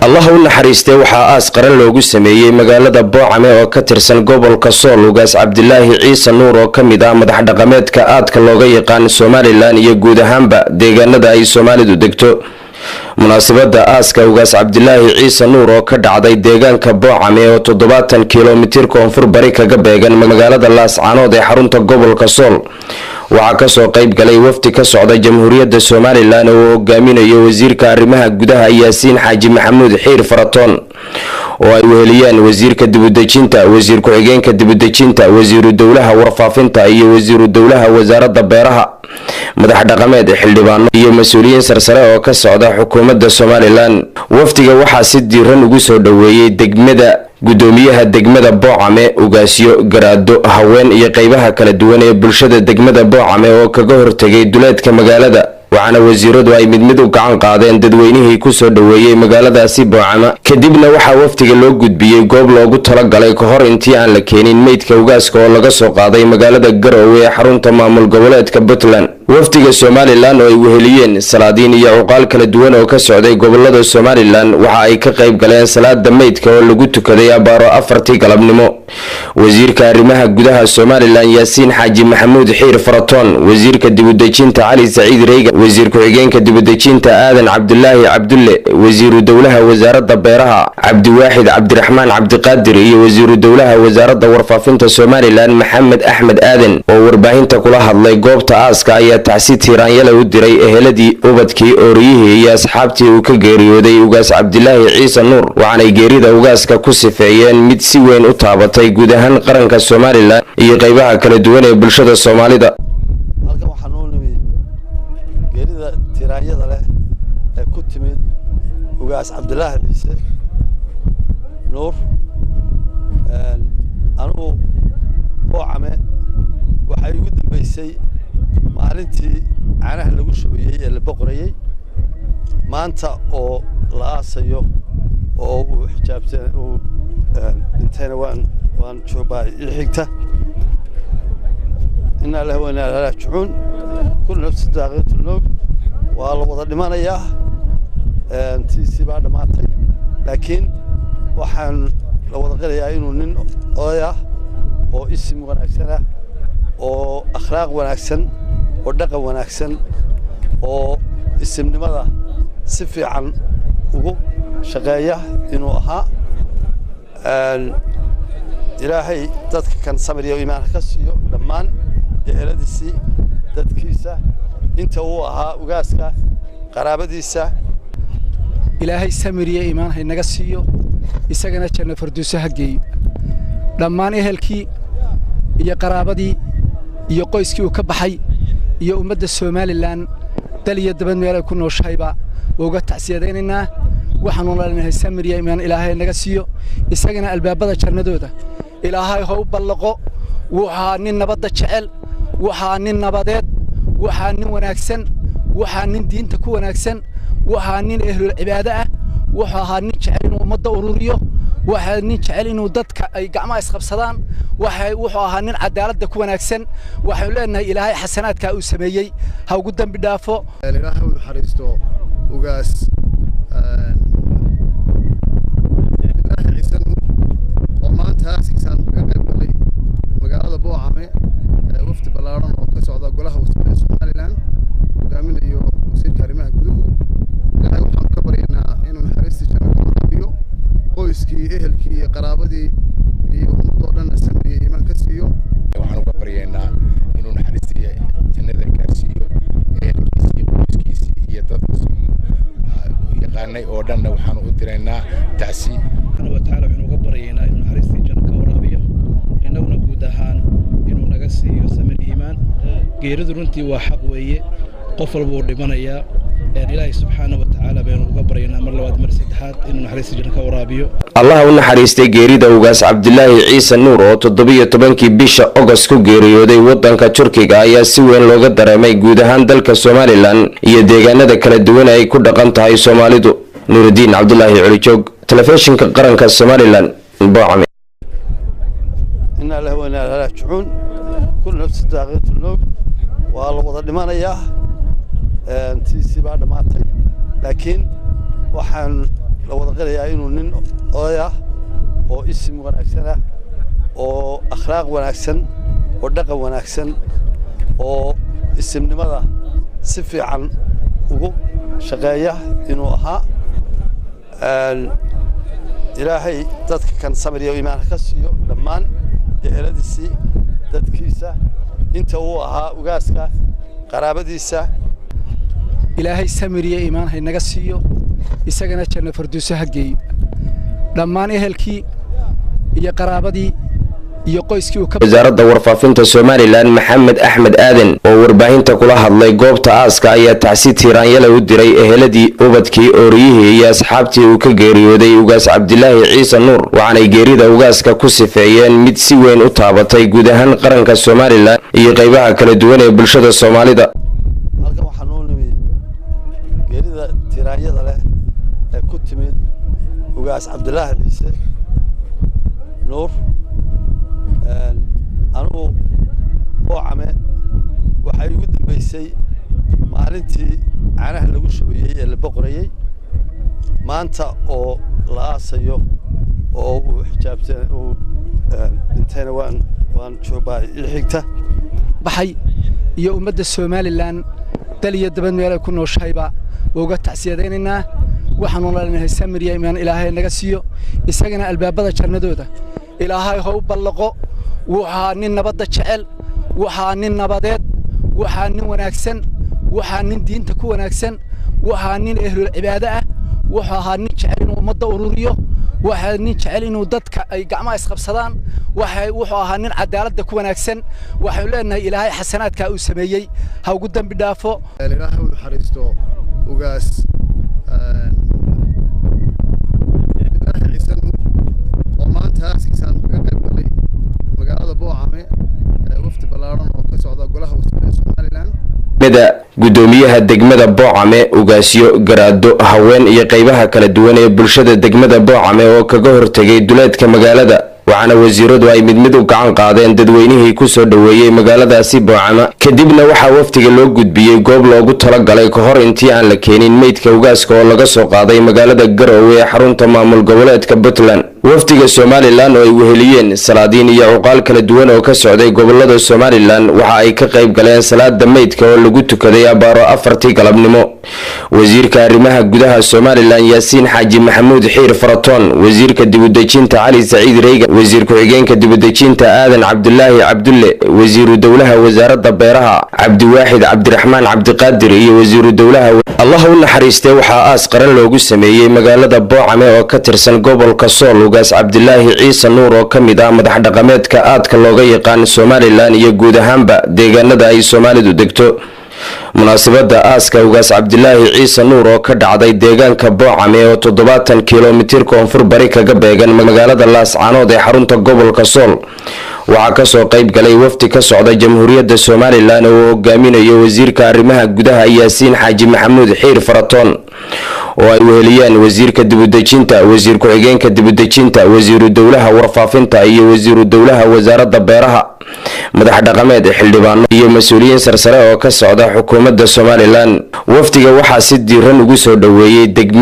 الله u naxariistay waxaa aas qaran loogu sameeyay magaalada Boocame oo ka tirsan gobolka Sool ugaas Cabdilaahi Ciise Nuur oo kamid ah madax dhaqameedka aadka looga yaqaan Soomaaliland iyo guud ahaanba deegaanada ay Soomaalidu degto munaasabada aaska ugaas Cabdilaahi Ciise Nuur oo ka dhacday deegaanka Boocame oo 70 kiiloomitir koonfur bari kaga beegan magaalada Laascaanood ee xarunta gobolka Sool waxaa ka soo qayb galay wafdi ka socda Jamhuuriyadda Soomaaliland oo hogaaminayo wasiirka arrimaha gudaha Yaasiin Xaaji Maxamuud Xiir Faratoon oo ay weheliyeen wasiirka dibadejinta wasiir ku-xigeenka dibadejinta wasiiru dawlaha warfaafinta iyo wasiiru dawlaha wasaaradda beeraha madax dhaqameed xildhibaano iyo mas'uuliyiin sarsare oo ka socda xukuumadda Soomaaliland wafdiga waxaa si diiran ugu soo dhaweeyay degmada gudoomiyaha degmada Boocame ugaasyo garaado haween iyo qaybaha kala duwan ee bulshada degmada Boocame oo kaga hortagay duleedka magaalada waxaana wasiiradu ay mid u gacan qaadeen dadweynihii ku soo dhaweeyay magaaladaasi Boocame kadibna waxaa wafdiga loo gudbiyay goob loogu talagalay ka hor intii aan la keenin meydka ugaaska oo laga soo qaaday magaalada Garowe ee xarunta maamul goboleedka Puntland wafdiga Soomaaliland oo ay weheliyeen salaadiin iyo uqaal kala duwan oo ka socday gobolada Soomaaliland waxa ay ka qayb galeen salaada meydka oo lagu tukaday abaaro 4 galabnimo wasiirka arrimaha gudaha Soomaaliland Yaasiin Xaaji Maxamuud Xiir Faratoon wasiirka dibadejinta Cali Saciid Reega wasiir ku-xigeenka dibadejinta Aadan Cabdilaahi Cabdulle wasiiru dawlaha wasaaradda beeraha Cabdiwaaxid Cabdiraxmaan Cabdiqaadir iyo wasiiru dawlaha wasaaradda warfaafinta Soomaaliland Maxamed Axmed Aadan oo warbaahinta kula hadlay goobta aaska ayaa tacsi tiiraanyada u diray eheladii ubadkii ooriyihii iyo asxaabtii uu ka geeriyooday ugaas Cabdilaahi Ciise Nuur waxaanay geerida ugaaska ku sifeeyeen mid si weyn u taabatay guud ahaan qaranka Soomaaliland iyo qaybaha kala duwan ee bulshada Soomaalida halkan waxaan u nimid geerida tiiraanyada leh ee ku timid ugaas Cabdilaahi Ciise Nuur anigu Boocame waxay ugu dambeysay maalintii caanaha lagu shubayay ee la boqorayay maanta oo la aasayo oo uu xijaabtay uu intayna waan joobay xigta inna lahu wa inna ilayhi raaji'uun kullu nafsin daaqiqatul mawt waa la wada dhimanayaa tiisi baa dhamaatay laakiin waxaan la wada qirayaa inuu nin oday ah oo isim wanaagsan ah oo akhlaaq wanaagsan oo dhaqan wanaagsan oo isimnimada si fiican ugu shaqeeya inuu ahaa ilaahay dadka kan sabir iyo iimaan ka siiyo dhammaan eheladiisii dadkiisa inta uu ahaa ugaaska qaraabadiisa ilaahay samir iyo iimaan hay naga siiyo isagana janno farduuso hageeyo dhammaan ehelkii iyo qaraabadii iyo qoyskii uu ka baxay iyo ummadda Soomaaliland dal iyo dabad meel ay ku nooshayba uga tacsiyadeenina waxaanu leenahay samir iyo iimaan ilaahay naga siiyo isagana albaabada jannadooda ilaahay ha u ballaqo waxa nin nabadda jecel waxa nin nabadeed waxa nin wanaagsan waxa nin diinta ku wanaagsan waxa nin ehlul cibaada ah waxa nin jecel inuu ummadda ururiyo waxa nin jecel inuu dadka ay gacmaha isqabsadaan wuxuu ahaa nin cadaalad ku wanaagsan waxaan leenahay ilaahay xasanaadka uu sameeyay ha ugu dambi dhaafo ilaahay uu xariisto ugaas Cabdilaahi Ciise Nuur oo maanta askiisaan kaga qayb galay magaalada Boocame wafdi ballaaran oo ka socda golaha wasiirada Soomaaliland hogaaminayo wasiirka arrimaha gudaha ilaahay waxaan ka baryaynaa inuu naxariisto jannada ku biyo qoyskii ehelkii iyo qaraabadii iyo ummadoo dhan samriye iimaan ka siiyo waxaan uga baryaynaa inuu naxariisto jannada gaarsiiyo ehelkiisii qoyskiisii iyo dadka yaqaanay oo dhan waxaan u diraynaa tacsi subhanahu wa ta'ala waxaan uga baryaynaa inuu naxariisto jannada ka waraabiyo inaguna guud ahaan inuu naga siiyo samir iimaan geeridu runtii waa xaq weeye qof walba uu dhimanayaa ilaahay subhanahu wa ta'ala baan uga baryaynaa mar labaad mar saddexaad inuu naxariisto jannada ka waraabiyo Allah u naxariistay geerida ugaas Cabdilaahi Ciise Nuur oo 17 bisha August ku geeriyooday wadanka Turkiga ayaa si weyn looga dareemay guud ahaan dalka Soomaaliland iyo deegaanada kala duwan ay ku dhaqan tahay Soomaalidu Nuruddin Cabdullaahi Culijoog telefishinka qaranka Soomaaliland Boocame inna lahu wa inna ilayhi raaji'uun kullu nafsin daaqiqatul mawt waa la wada dhimanayaa tiisi baa dhamaatay laakiin waxaan la wada qirayaa inuu nin oday ah oo isim wanaagsan ah oo akhlaaq wanaagsan oo dhaqan wanaagsan oo isimnimada si fiican ugu shaqeeya inuu ahaa ilaahay dadka kan samir iyo iimaan ka siiyo dhammaan eheladiisii dadkiisa inta uu ahaa ugaaska qaraabadiisa ilaahay samir iyo iimaan hay naga siiyo isagana janno farduuso ha geeyo dhammaan ehelkii iyo qaraabadii iyo qoyskii wasaaradda warfaafinta Soomaaliland Maxamed Axmed Aadan oo warbaahinta kula hadlay goobta aaska ayaa tacsi tiiraanyada u diray eheladii ubadkii ooriyihii iyo asxaabtii uu ka geeriyooday ugaas Cabdilaahi Ciise Nuur waxaanay geerida ugaaska ku sifeeyeen mid si weyn u taabatay guud ahaan qaranka Soomaaliland iyo qaybaha kala duwan ee bulshada Soomaalida. halkan waxaan u nimid geerida tiiraanyada leh ee ku timid ugaas Cabdilaahi Ciise Nuur anigu boocame waxay ugu dambeysay maalintii caanaha lagu shubayay ee la boqorayay maanta oo la aasayo oo uu xijaabtay uu intayna waan joobay xigta baxay iyo ummadda Soomaaliland dal iyo dabad meel ay ku nooshayba uga tacsiyadeynaa waxaan u leenahay samir iyo iimaan ilaahay naga siiyo isagana albaabada jannadooda ilaahay ha u ballaqo waxaa nin nabadda jecel waxaa nin nabadeed waxaa nin wanaagsan waxaa nin diinta ku wanaagsan waxaa nin ehlul cibaado ah waxaa nin jecel inuu ummadda ururiyo waxaa nin jecel inuu dadka ay gacmaha isqabsadaan wuxuu ahaa nin cadaaladda ku wanaagsan waxaan leenahay ilaahay xasanaadka uu sameeyay ha ugu dambi dhaafo ilaahay uu xariisto ugaas Cabdilaahi Ciise Nuur oo maanta aaskiisaan kaga qayb galay magaalada boocame wafdi balaaran oo ka socda golaha wasaaradda Soomaaliland gudoomiyaha degmada boocame ugaasyo garaado haween iyo qaybaha kala duwan ee bulshada degmada boocame oo kaga hortagay duleedka magaalada waxaana wasiiradu ay mid u gacan qaadeen dadweynihii ku soo dhaweeyay magaaladaasi boocama kadibna waxaa waftiga loo gudbiyay goob loogu talagalay ka hor intii aan la keenin meydka ugaaska oo laga soo qaaday magaalada Garowe ee xarunta maamul goboleedka Puntland waftiga Soomaaliland oo ay weheliyeen salaadiin iyo uqaal kala duwan oo ka socday gobolada Soomaaliland waxa ay ka qayb galeen salaada meydka oo lagu tukaday abaaro 4 galabnimo wasiirka arrimaha gudaha Soomaaliland Yaasiin Xaaji Maxamuud Xiir Faratoon wasiirka dibadejinta Cali Saciid Reega wasiir ku xigeenka dibadejinta Aadan Cabdulaahi Cabdulle wasiiru dawlaha wasaaradda beeraha Cabdiwaaxid Cabdiraxmaan Cabdiqaadir iyo wasiiru dawlaha Allah u naxariistay waxa aas qaran loogu sameeyay magaalada Boocame oo ka tirsan gobolka Sool ugaas Cabdilaahi Ciise Nuur oo kamid ah madax dhaqameedka aadka looga yaqaan Soomaaliland iyo guud ahaanba deegaanada ay Soomaalidu degto munaasabada aaska ugaas Cabdilaahi Ciise Nuur oo ka dhacday deegaanka Boocame oo 70 kiiloomitir koonfur bari kaga beegan magaalada Laascaanood ee xarunta gobolka Sool waxa ka soo qayb galay wafti ka socda Jamhuuriyadda Soomaaliland oo hogaaminayo wasiirka arrimaha gudaha Yaasiin Xaaji Maxamuud Xiir Faratoon oo ay weheliyeen wasiirka dibadejinta wasiir ku xigeenka dibadejinta wasiiru dawlaha warfaafinta iyo wasiiru dawlaha wasaaradda beeraha madax dhaqameed xildhibaano iyo mas'uuliyiin sarsare oo ka socda xukuumadda Soomaaliland waftiga waxa si diiran ugu soo dhaweeyay